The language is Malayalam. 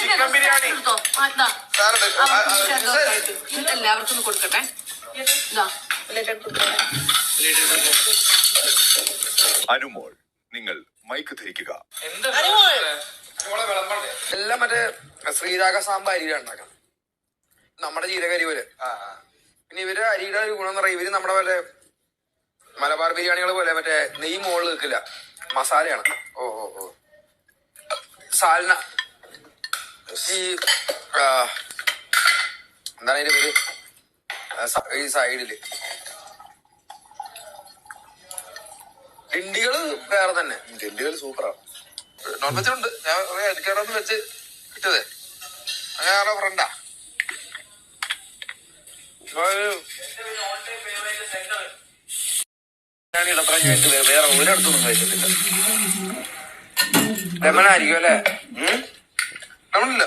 ചിക്കൻ ബിരിയാണി എല്ലാവർക്കും കൊടുക്കട്ടെ. അനുമോൾ, നിങ്ങൾ മൈക്ക് ധരിക്കുക. എല്ലാം മറ്റേ ശ്രീരാഗ സാമ്പ അരിയില ഉണ്ടാക്കാം, നമ്മുടെ ജീരകരി പോലെ. പിന്നെ ഇവര് അരിയുടെ ഒരു ഗുണം എന്ന് പറയാം, ഇവര് നമ്മുടെ പോലെ മലബാർ ബിരിയാണികൾ പോലെ മറ്റേ നെയ്യ് മുകളിൽ നിൽക്കില്ല, മസാലയാണ്. ഓ ഓ ഓ സാൽന, ഈ എന്താണ് അതിന്റെ പേര്, ഈ സൈഡില് ഡിണ്ടികള് വേറെ തന്നെ. ഡിണ്ടികൾ സൂപ്പറാണ്. നോൺ വെജ് ഉണ്ട്, ഞാൻ എടുക്കണമെന്ന് വെച്ച് കിട്ടത്. അങ്ങനെ ആരോ ഫ്രണ്ടാ വേറെ ഒരിടത്തൊന്നും കഴിച്ചിട്ടില്ല. രമണായിരിക്കും അല്ലേ? രമണില്ല.